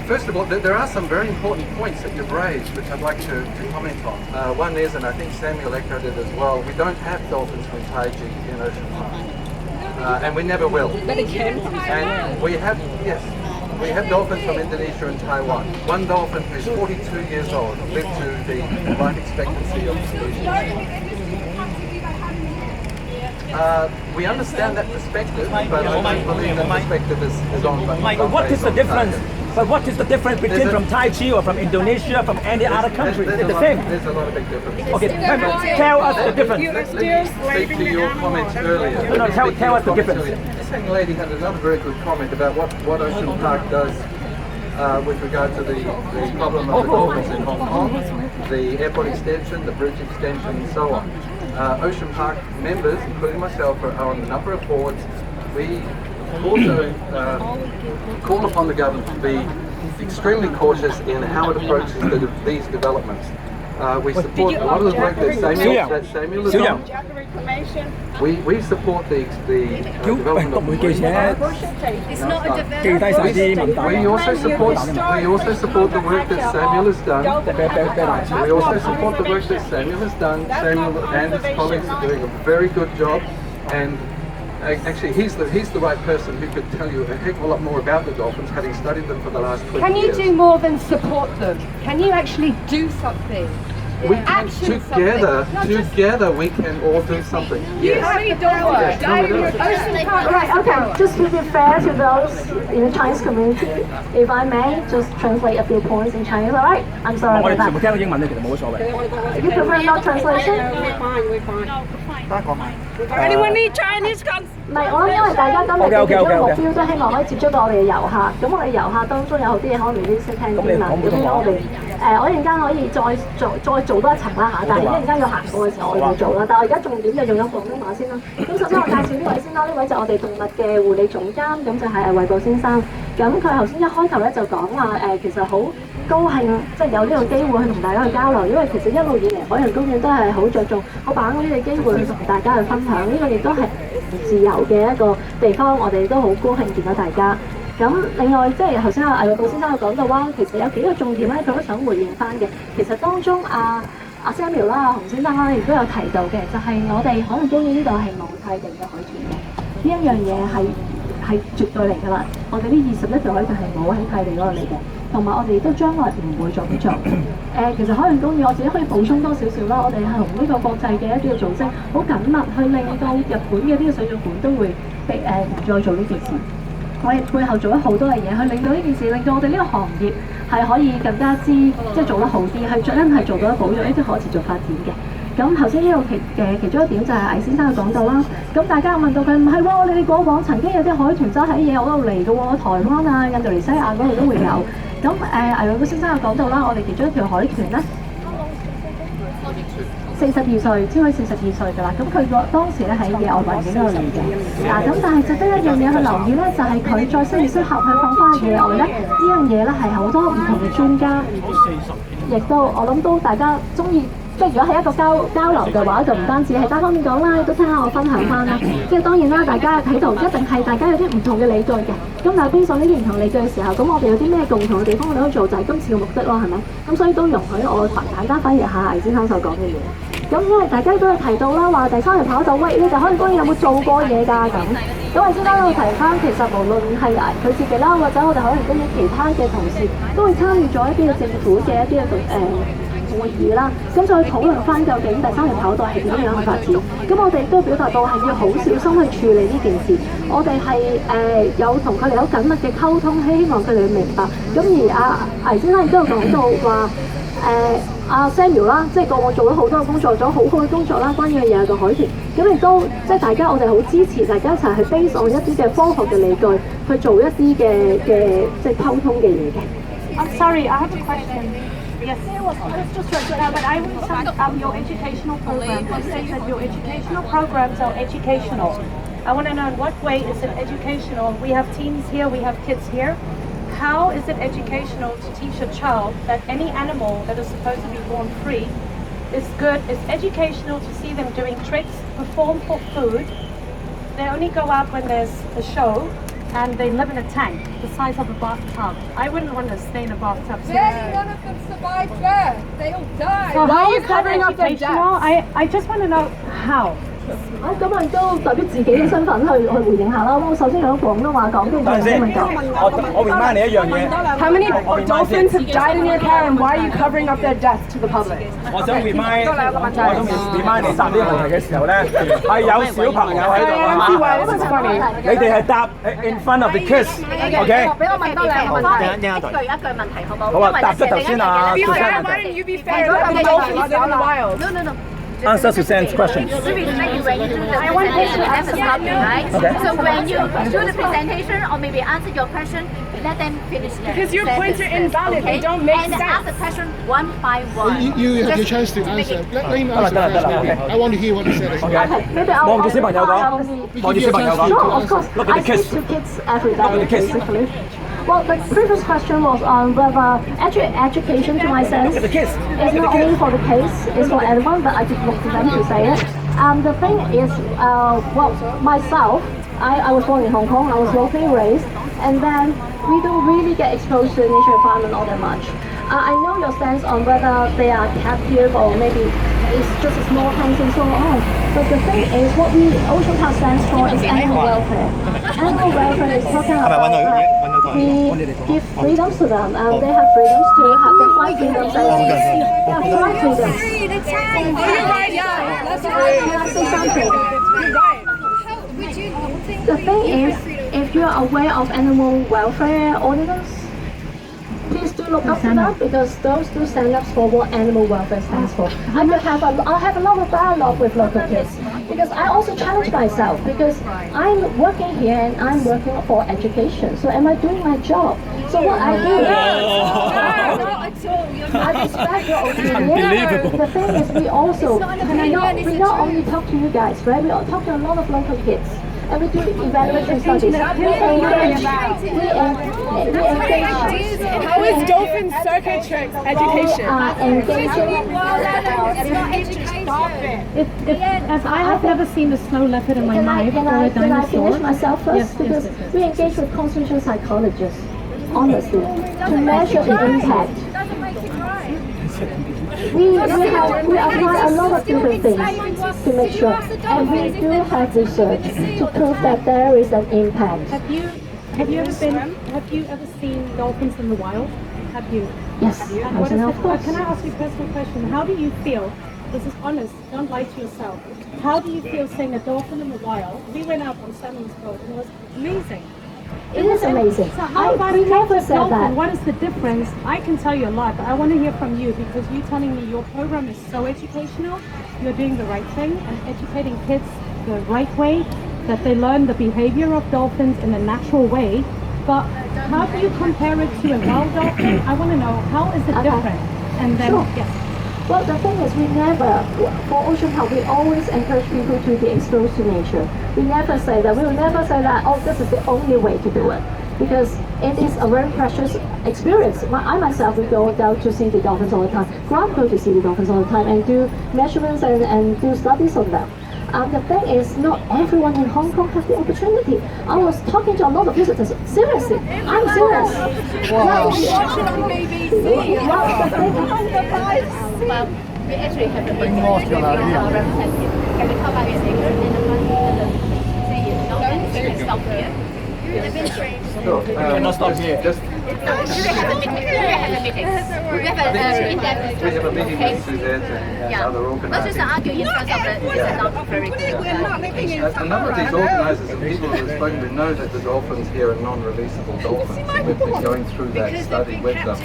First of all, there are some very important points that you've raised, which I'd like to comment on. One is, and I think Samuel echoed it as well, we don't have dolphins from Taiji in Ocean Park, and we never will. But it can. And we have, yes, we have dolphins from Indonesia and Taiwan. One dolphin who's 42 years old lived to the life expectancy of the species. We understand that perspective, but I don't believe that perspective is on. Michael, what is the difference? But what is the difference between from Taiji or from Indonesia, from any other country? Is it the same? There's a lot of big differences. Okay, tell us the difference. Let me speak to your comments earlier. No, tell us the difference. This young lady had another very good comment about what Ocean Park does with regard to the problem of the dolphins in Hong Kong, the airport extension, the bridge extension, and so on. Ocean Park members, including myself, are on a number of boards. We also call upon the government to be extremely cautious in how it approaches these developments. We support a lot of the work that Samuel has done. We support the development of It's not a development. We also support the work that Samuel has done. We also support the work that Samuel has done. Samuel and his colleagues are doing a very good job, and actually he's the right person who could tell you a heck of a lot more about the dolphins, having studied them for the last 20 years. Can you do more than support them? Can you actually do something? We can together we can all do something. You have the power. Right, okay. Just to be fair to those in the Chinese community, if I may just translate a few points in Chinese, all right? I'm sorry about that. 我哋全部聽到英文咧，其實冇乜所謂。 You prefer no translation? Anyone need Chinese guns? 唔係，我諗因為大家今日嘅其中目標都希望可以接觸到我哋嘅遊客，咁我哋遊客當中有好啲嘢可能未必識聽英文，咁樣我哋一陣間可以再做多一層啦嚇，但係一陣間要行過嘅時候我哋會做啦，但係我而家重點就用咗廣東話先啦。咁首先我介紹呢位先啦，呢位就我哋動物嘅護理總監，咁就係衛部先生。咁佢頭先一開頭咧就講話其實好高興即係有呢個機會去同大家去交流，因為其實一路以嚟海洋公園都係好着重，好把握呢個機會去同大家去分享，呢個亦都係自由嘅一個地方，我哋都好高興見到大家。咁另外即係頭先衛部先生有講到話，其實有幾個重點咧，佢都想回應翻嘅。其實當中Samuel 啦、洪先生啦，亦都有提到嘅，就係我哋海洋公園呢度係冇泰迪嘅海豚嘅，呢一樣嘢係絕對嚟㗎啦。我哋呢21條海豚係冇喺泰地嗰度嚟嘅，同埋我哋都將來唔會做咁做。其實海洋公園我自己可以補充多少少啦，我哋係同呢個國際嘅一啲嘅組織好緊密，去令到日本嘅呢個水族館都會唔再做呢件事。我哋背後做咗好多嘅嘢，去令到呢件事，令到我哋呢個行業係可以更加之即係做得好啲，係真係做到保障呢啲可持續發展嘅。咁頭先呢度其中一點就係魏先生嘅講到啦。咁大家有問到佢唔係喎，你哋過往曾經有啲海豚真係喺野嗰度嚟嘅喎，台灣啊、印度尼西亞嗰度都會有。咁魏先生有講到啦，我哋其中一條海豚咧。42歲，超過42歲㗎啦。咁佢當時咧喺野外環境嗰度嚟嘅。咁但係值得一樣嘢去留意咧，就係佢再適唔適合去放翻去野外咧？呢樣嘢咧係好多唔同嘅專家，亦都我諗都大家中意。即係如果係一個交流嘅話，就唔單止係單方面講啦，都聽下我分享翻啦。即係當然啦，大家喺度一定係大家有啲唔同嘅理據嘅。咁但係邊數呢啲唔同理據嘅時候，咁我哋有啲咩共同嘅地方我哋可以做，就係今次嘅目的咯，係咪？咁所以都容許我簡單翻譯下魏先生所講嘅嘢。咁因為大家都有提到啦，話第3條跑道喂，你哋海洋公園有冇做過嘢㗎咁？咁魏先生都會提翻，其實無論係佢自己啦，或者我哋海洋公園其他嘅同事，都會參與咗一啲嘅政府嘅一啲嘅會議啦，咁再討論翻究竟第3條跑道係點樣去發展。咁我哋都表達到係要好小心去處理呢件事。我哋係有同佢哋有緊密嘅溝通，希望佢哋明白。咁而魏先生亦都有講到話Samuel 啦，即係過往做咗好多嘅工作，做咗好好嘅工作啦，關於野嘅海豚。咁亦都即係大家我哋好支持，大家一齊去 base on 一啲嘅科學嘅理據去做一啲嘅即係溝通嘅嘢嘅。I'm sorry, I have a question. Yes, just but I understand your educational program. You say that your educational programs are educational. I want to know in what way is it educational? We have teens here, we have kids here. How is it educational to teach a child that any animal that is supposed to be born free is good? It's educational to see them doing tricks, perform for food. They only go out when there's a show. and they live in a tank the size of a bathtub. I wouldn't want to stay in a bathtub. So, None of them survived there. They all died. so Why how are you is that covering up their educational? deaths? I just want to know how. 咁我亦都代表自己嘅身份去回應下啦。我首先用廣東話講，跟住用英文講。我 remind 你一樣嘢。 How many dolphins have died in your care, and why are you covering up their deaths to the public? 我想 remind 你答呢個問題嘅時候咧，係有小朋友喺度啊！你哋係答 in front of the kids，OK？ 俾我問多兩個問題，一句問題好冇？好啊，答咗頭先啊 Why didn't you be fair? The dolphins live in the wild. No. Answer Suzanne's question. When you do the presentation, right? Okay. So when you do the presentation or maybe answer your question, let them finish their Because your points are invalid, they don't make and sense. ask the question one by one. You have your chance to answer. Let him answer first. I want to hear what he said. 望住小朋友講，望住小朋友講。 Sure, of course. Look at the I kids. speak to kids every Look at the day, kids. basically. Well, the previous question was on whether education, to my sense, Look at the kids. is not only for the kids, it's for everyone, but I just look to them to say it. The thing is, well, myself, I was born in Hong Kong, I was locally raised, and then we don't really get exposed to the nature environment all that much. I know your stance on whether they are captive or maybe it's just a small tanks and so on. But the thing is, what we Ocean Park stands for is animal welfare. Animal welfare is talking about we give freedoms to them. They have freedoms to have their five freedoms. They have five freedoms. You're right, yeah. That's Can I say something? You're right. The thing is, if you are aware of animal welfare ordinance, please do look up to them because those do stand up for what animal welfare stands for. I'll have a lot of dialogue with local kids because I also challenge myself because I'm working here and I'm working for education. So am I doing my job? So what I do, I respect your opinion. The thing is, we not only talk to you guys, right? We all talk to a lot of local kids. And we do evaluation studies. We engage. How is dolphin circuit tricks education? As I have never seen a snow leopard in my life or a Can I dinosaur. finish myself first? Yes, Because yes. we engage with constitutional psychologists, honestly, to measure the impact. We apply a lot of different things to make sure, and we do have research to prove that there is an impact. Have you ever seen dolphins in the wild? Have you? Yes, And what is of course. can I ask you a personal question? How do you feel? This is honest. Don't lie to yourself. How do you feel seeing a dolphin in the wild? We went out on Salmon's boat and it was amazing. It is amazing. So how about we a never captive said dolphin? that. What is the difference? I can tell you a lot, but I want to hear from you because you're telling me your program is so educational. You're doing the right thing and educating kids the right way, that they learn the behavior of dolphins in a natural way. But how do you compare it to a wild dolphin? I want to know, how is it different? And then, Sure. yes. Well, the thing is, we never, for Ocean Park, we always encourage people to be exposed to nature. We never say that. We will never say that, oh, this is the only way to do it. Because it is a very precious experience. I myself will go down to see the dolphins all the time. Grant go to see the dolphins all the time and do measurements and do studies on them. The thing is, not everyone in Hong Kong has the opportunity. I was talking to a lot of visitors. Seriously, I'm serious. Watch it on BBC. Well, we actually have the representative. Can we talk about your neighbor and the one say you know that they can stop here? They've been trained. Sure. Cannot stop here. Just We have a meeting. We have a in-depth we have a meeting okay. with Suzanne and Yeah. other Not just organisers. argue in terms of the not very good. A number of these organisers and people who have spoken to know that the dolphins here are non-releasable dolphins. We've been going through that study with them.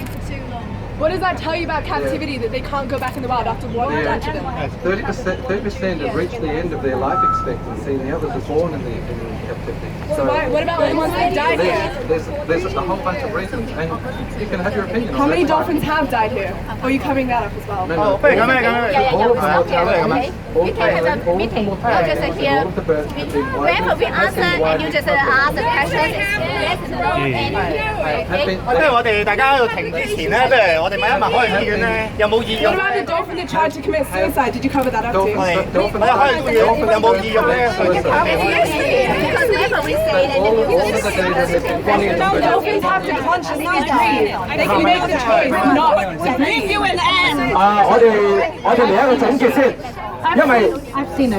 What does that tell you about captivity, that they can't go back in the wild after what was done to them? 30% have reached the end of their life expectancy, and the others are born in captivity. So what about the ones that died here? There's a whole bunch of reasons, and you can have your opinion. How many dolphins have died here? Or are you covering that up as well? No. Okay. We can have a meeting. Not just here. Whenever we answer and you just ask the question, yes, 不如我哋大家喺度停之前咧，不如我哋問一問海洋公園咧，有冇義勇 What about the dolphin that tried to commit suicide? Did you cover that up too? 我哋海洋公園有冇義勇咧？ Because whenever we say that Dolphins have to consciously breathe. They can make the choice not to breathe. You and Anne. 我哋嚟一個總結先，因為。